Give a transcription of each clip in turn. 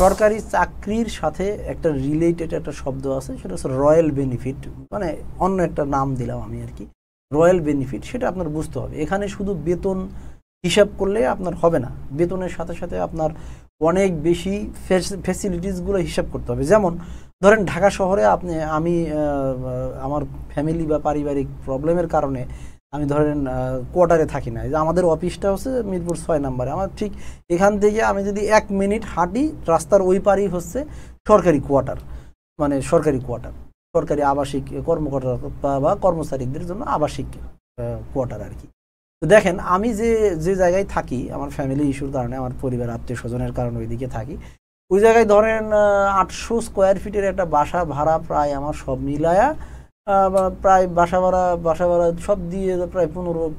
সরকারি চাকরির সাথে একটা রিলেটেড একটা শব্দ আছে, সেটা হচ্ছে রয়্যাল বেনিফিট, মানে অন্য একটা নাম দিলাম আমি আর কি। রয়্যাল বেনিফিট সেটা আপনার বুঝতে হবে। এখানে শুধু বেতন হিসাব করলে আপনার হবে না, বেতনের সাথে সাথে আপনার অনেক বেশি ফ্যাসিলিটিসগুলো হিসাব করতে হবে। যেমন ধরেন ঢাকা শহরে আমি আমার ফ্যামিলি বা পারিবারিক প্রবলেমের কারণে আমি ধরেন কোয়ার্টারে থাকি না। যে আমাদের অফিসটা হচ্ছে মিরপুর ৬ নম্বরে। আমার ঠিক এখান থেকে আমি যদি ১ মিনিট হাঁটি, রাস্তার ওই পারেই হচ্ছে সরকারি কোয়ার্টার, মানে সরকারি কোয়ার্টার, সরকারি আবাসিক কর্মকর্তা বা কর্মচারীদের জন্য আবাসিক কোয়ার্টার আর কি। তো দেখেন আমি যে যে জায়গায় থাকি, আমার ফ্যামিলি ইস্যুর কারণে, আমার পরিবার আত্মীয় স্বজনের কারণে ওইদিকে থাকি, ওই জায়গায় ধরেন ৮০০ স্কোয়ার ফিটের একটা বাসা ভাড়া প্রায় আমার সব মিলায়া প্রায় বাসা ভাড়া সব দিয়ে প্রায় ১৫,০০০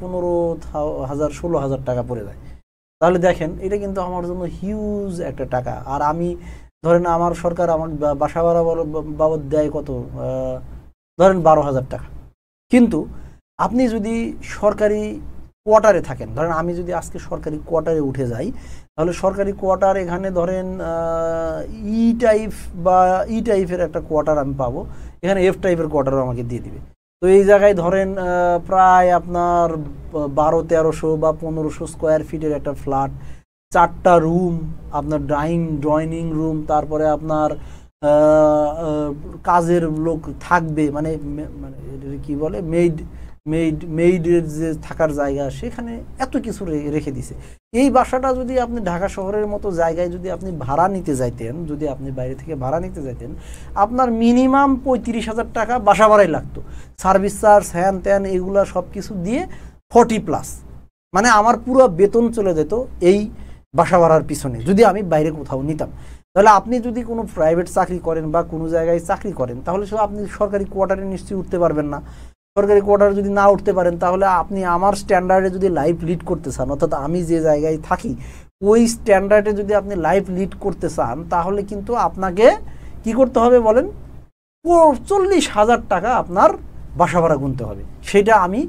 ১৬,০০০ টাকা পড়ে যায়। তাহলে দেখেন এটা কিন্তু আমার জন্য হিউজ একটা টাকা। আর আমি ধরেন আমার সরকার আমার বাসা ভাড়া বাবদ দেয় কত, ধরেন ১২,০০০ টাকা। কিন্তু আপনি যদি সরকারি কোয়ার্টারে থাকেন, ধরেন আমি যদি আজকে সরকারি কোয়ার্টারে উঠে যাই, তাহলে সরকারি কোয়ার্টার এখানে ধরেন ই টাইপের একটা কোয়ার্টার আমি পাবো, এখানে এফ টাইপের কোয়ার্টারও আমাকে দিয়ে দিবে। তো এই জায়গায় ধরেন প্রায় আপনার ১২-১৩০০ বা ১৫০০ স্কোয়ার ফিটের একটা ফ্ল্যাট, ৪টা রুম, আপনার ড্রয়িং রুম, তারপরে আপনার কাজের লোক থাকবে, মানে মানে কি বলে মেইডের যে থাকার জায়গা, সেখানে এত কিছু রেখে দিছে। এই বাসাটা যদি আপনি ঢাকা শহরের মতো জায়গায় যদি আপনি ভাড়া নিতে যাইতেন, যদি আপনি বাইরে থেকে ভাড়া নিতে যাইতেন, আপনার মিনিমাম ৩৫,০০০ টাকা বাসা ভাড়াই লাগতো। সার্ভিস চার্জ, হ্যান ত্যান, এগুলা সব কিছু দিয়ে 40+, মানে আমার পুরো বেতন চলে যেত এই বাসা ভাড়ার পিছনে, যদি আমি বাইরে কোথাও নিতাম। তাহলে আপনি যদি কোনো প্রাইভেট চাকরি করেন বা কোনো জায়গায় চাকরি করেন, তাহলে আপনি সরকারি কোয়ার্টারে নিশ্চয়ই উঠতে পারবেন না। সরকারি কোয়ার্টারে যদি না উঠতে পারেন, তাহলে আপনি আমার স্ট্যান্ডার্ডে যদি লাইফ লিড করতে চান, অর্থাৎ আমি যে জায়গায় থাকি ওই স্ট্যান্ডার্ডে যদি আপনি লাইফ লিড করতে চান, তাহলে কিন্তু আপনাকে কি করতে হবে বলেন, ৪০,০০০ টাকা আপনার বাসা ভাড়া গুনতে হবে। সেটা আমি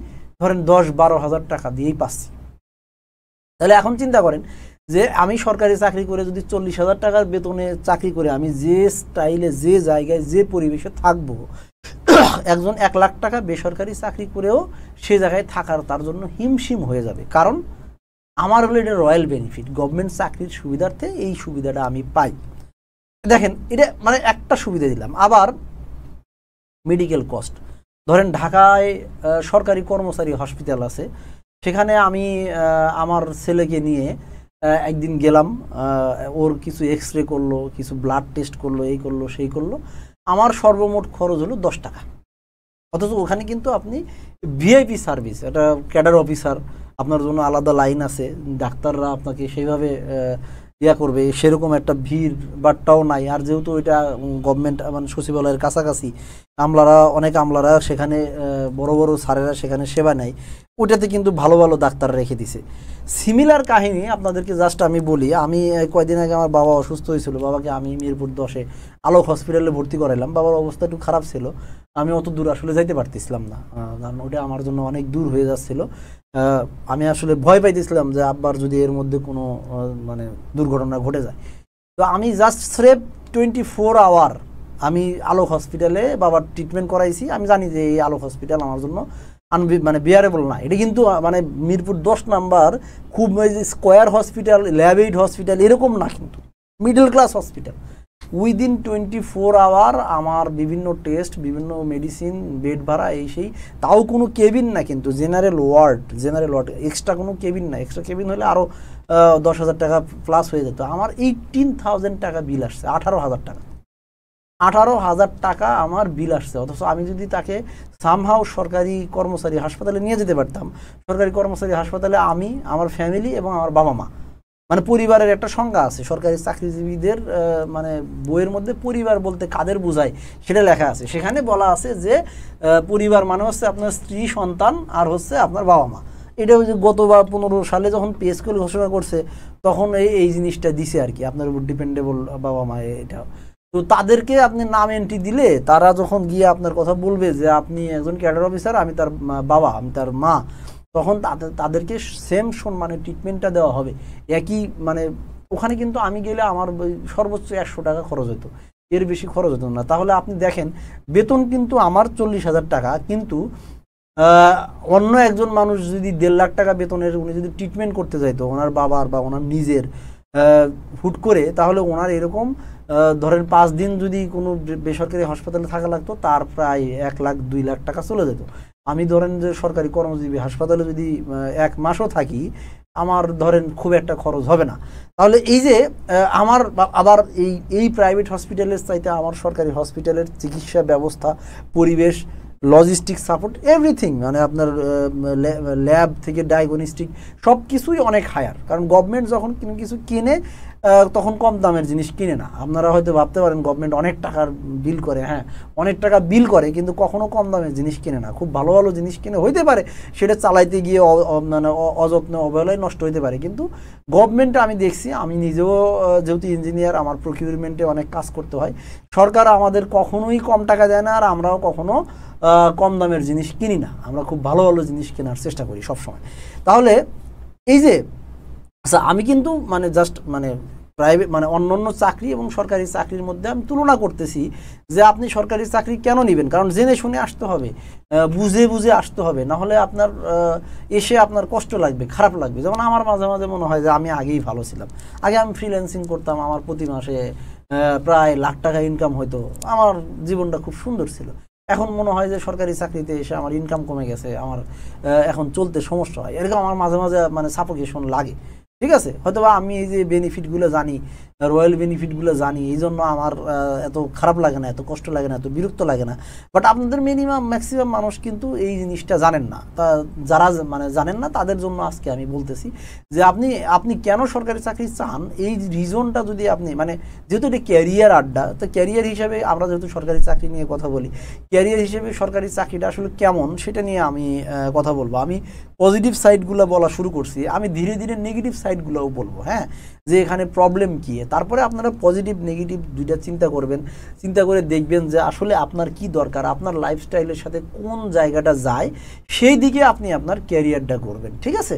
ধরেন ১০-১২,০০০ টাকা দিয়েই পাচ্ছি। তাহলে এখন চিন্তা করেন যে আমি সরকারি চাকরি করে যদি ৪০,০০০ টাকার বেতনে চাকরি করে আমি যে স্টাইলে, যে জায়গায়, যে পরিবেশে থাকবো, একজন ১,০০,০০০ টাকা বেসরকারি চাকরি করেও সে জায়গায় থাকার তার জন্য হিমশিম হয়ে যাবে। কারণ আমার হলো এটা রয়্যাল বেনিফিট, গভর্নমেন্ট চাকরির সুবিধার্থে এই সুবিধাটা আমি পাই। দেখেন এটা মানে একটা সুবিধা দিলাম। আবার মেডিকেল কস্ট, ধরেন ঢাকায় সরকারি কর্মচারী হসপিটাল আছে, সেখানে আমি আমার ছেলেকে নিয়ে একদিন গেলাম, ওর কিছু এক্স-রে করলো, কিছু ব্লাড টেস্ট করলো, এই করলো সেই করলো, আমার সর্বমোট খরচ হলো ১০ টাকা। অথচ ওখানে কিন্তু আপনি ভিআইপি সার্ভিস, একটা ক্যাডার অফিসার, আপনার জন্য আলাদা লাইন আছে, ডাক্তাররা আপনাকে সেইভাবে করবে, সেরকম একটা ভিড় বাট্টাও নাই। আর যেহেতু এটা গভর্নমেন্ট মানে সচিবালয়ের কাছাকাছি, অনেক আমলারা সেখানে, বড় বড় স্যারেরা সেখানে সেবা নেয়, ওইটাতে কিন্তু ভালো ভালো ডাক্তার রেখে দিছে। সিমিলার কাহিনী আপনাদেরকে জাস্ট আমি বলি। আমি কয়েকদিন আগে আমার বাবা অসুস্থ হয়েছিল, বাবাকে আমি মিরপুর ১০-এ আলোক হসপিটালে ভর্তি করাইলাম। বাবার অবস্থা একটু খারাপ ছিল, আমি অত দূর আসলে যাইতে পারতেছিলাম না, কারণ ওটা আমার জন্য অনেক দূর হয়ে যাচ্ছিল। আমি আসলে ভয় পাইতেছিলাম যে আব্বার যদি এর মধ্যে কোনো মানে দুর্ঘটনা ঘটে যায়। তো আমি জাস্ট স্রেফ 24 আওয়ার আমি আলোক হসপিটালে বাবার ট্রিটমেন্ট করাইছি। আমি জানি যে এই আলোক হসপিটাল আমার জন্য মানে বিয়ারেবল না। এটা কিন্তু মানে মিরপুর ১০ নাম্বার খুব স্কোয়ার হসপিটাল, ল্যাব-এইড হসপিটাল এরকম না, কিন্তু middle class hospital. Within 24 hour আমার বিভিন্ন টেস্ট, বিভিন্ন মেডিসিন, বেড ভাড়া, এই সেই, তাও কোনো কেবিন না, কিন্তু জেনারেল ওয়ার্ড, এক্সট্রা কোনো কেবিন না। এক্সট্রা কেবিন হলে আরও ১০,০০০ টাকা প্লাস হয়ে যেত। আমার 18,000 টাকা বিল আসছে, 18,০০০ টাকা, 18,০০০ টাকা আমার বিল আসছে। অথচ আমি যদি তাকে সামহাও সরকারি কর্মচারী হাসপাতালে নিয়ে যেতে পারতাম, সরকারি কর্মচারী হাসপাতালে আমি, আমার ফ্যামিলি এবং আমার বাবা মা, মানে পরিবারের একটা সংজ্ঞা আছে সরকারি চাকরিজীবীদের মানে বইয়ের মধ্যে, পরিবার বলতে কাদের বোঝায় সেটা লেখা আছে। সেখানে বলা আছে যে পরিবার মানে হচ্ছে আপনার স্ত্রী, সন্তান আর হচ্ছে আপনার বাবা মা। এটা ওই যে গত 15 সালে যখন পে স্কেল ঘোষণা করছে, তখন এই জিনিসটা দিছে আর কি, আপনার উপর ডিপেন্ডেবল বাবা মা। এটা তো তাদেরকে আপনি নাম এন্ট্রি দিলে, তারা যখন গিয়ে আপনার কথা বলবে যে আপনি একজন ক্যাডার অফিসার, আমি তার বাবা, আমি তার মা, তখন তাদেরকে সেম সম্মানের ট্রিটমেন্টটা দেওয়া হবে। একই মানে ওখানে কিন্তু আমি গেলে আমার সর্বোচ্চ 100 টাকা খরচ হতো, এর বেশি খরচ হতো না। তাহলে আপনি দেখেন বেতন কিন্তু আমার 40,000 টাকা, কিন্তু অন্য একজন মানুষ যদি 1.5 লাখ টাকা বেতনের উনি যদি ট্রিটমেন্ট করতে যাইতো ওনার বাবার বা ওনার নিজের হুট করে, তাহলে ওনার এরকম ধরেন 5 দিন যদি কোনো বেসরকারি হাসপাতালে থাকা লাগতো, তার প্রায় 1 লাখ 2 লাখ টাকা চলে যেত। আমি ধরেন যে সরকারি কর্মজীবী হাসপাতালে যদি 1 মাসও থাকি, আমার ধরেন খুব একটা খরচ হবে না। তাহলে এই যে আমার আবার এই প্রাইভেট হসপিটালের চাইতে আমার সরকারি হসপিটালের চিকিৎসা ব্যবস্থা, পরিবেশ, লজিস্টিক সাপোর্ট, এভরিথিং, মানে আপনার ল্যাব থেকে ডায়াগনস্টিক সব কিছুই অনেক হায়ার। কারণ গভর্নমেন্ট যখন কোনো কিছু কিনে তখন কম দামের জিনিস কিনে না। আপনারা হয়তো ভাবতে পারেন গভর্নমেন্ট অনেক টাকার বিল করে, হ্যাঁ অনেক টাকা বিল করে, কিন্তু কখনো কম দামের জিনিস কিনে না। খুব ভালো ভালো জিনিস কিনে হইতে পারে, সেটা চালাইতে গিয়ে মানে অযত্নে অবহেলায় নষ্ট হইতে পারে। কিন্তু গভর্নমেন্টে আমি দেখছি, আমি নিজেও যেহেতু ইঞ্জিনিয়ার, আমার প্রকিউরমেন্টে অনেক কাজ করতে হয়, সরকার আমাদের কখনোই কম টাকা দেয় না, আর আমরাও কখনো কম দামের জিনিস কিনি না। আমরা খুব ভালো ভালো জিনিস কেনার চেষ্টা করি সবসময়। তাহলে এই যে আচ্ছা, আমি কিন্তু মানে জাস্ট মানে প্রাইভেট মানে অন্যান্য চাকরি এবং সরকারি চাকরির মধ্যে আমি তুলনা করতেছি যে আপনি সরকারি চাকরি কেন নেবেন, কারণ জেনে শুনে আসতে হবে, বুঝে বুঝে আসতে হবে, না হলে আপনার এসে আপনার কষ্ট লাগবে, খারাপ লাগবে। যেমন আমার মাঝে মাঝে মনে হয় যে আমি আগেই ভালো ছিলাম, আগে আমি ফ্রিল্যান্সিং করতাম, আমার প্রতি মাসে প্রায় লাখ টাকা ইনকাম হতো, আমার জীবনটা খুব সুন্দর ছিল। এখন মনে হয় যে সরকারি চাকরিতে এসে আমার ইনকাম কমে গেছে, আমার এখন চলতে সমস্যা হয়, এরকম আমার মাঝে মাঝে মানে সাফোকেশন লাগে। ঠিক আছে, হয়তো বা আমি এই যে বেনিফিটগুলো জানি, রয়্যাল বেনিফিটগুলো জানি, এই জন্য আমার এত খারাপ লাগে না, এত কষ্ট লাগে না, এত বিরক্ত লাগে না। বাট আপনাদের ম্যাক্সিমাম মানুষ কিন্তু এই জিনিসটা জানেন না। তা যারা মানে জানেন না তাদের জন্য আজকে আমি বলতেছি যে আপনি কেন সরকারি চাকরি চান, এই রিজনটা যদি আপনি মানে, যেহেতু এটা ক্যারিয়ার আড্ডা, তো ক্যারিয়ার হিসেবে আমরা যেহেতু সরকারি চাকরি নিয়ে কথা বলি, ক্যারিয়ার হিসেবে সরকারি চাকরিটা আসলে কেমন সেটা নিয়ে আমি কথা বলবো। আমি পজিটিভ সাইডগুলো বলা শুরু করছি, আমি ধীরে ধীরে নেগেটিভ সাইডগুলোও বলবো, হ্যাঁ, যে এখানে প্রবলেম কী। তারপরে আপনারা পজিটিভ নেগেটিভ দুইটা চিন্তা করবেন, চিন্তা করে দেখবেন যে আসলে আপনার কি দরকার, আপনার লাইফস্টাইলের সাথে কোন জায়গাটা যায়, সেই দিকে আপনি আপনার ক্যারিয়ারটা করবেন। ঠিক আছে।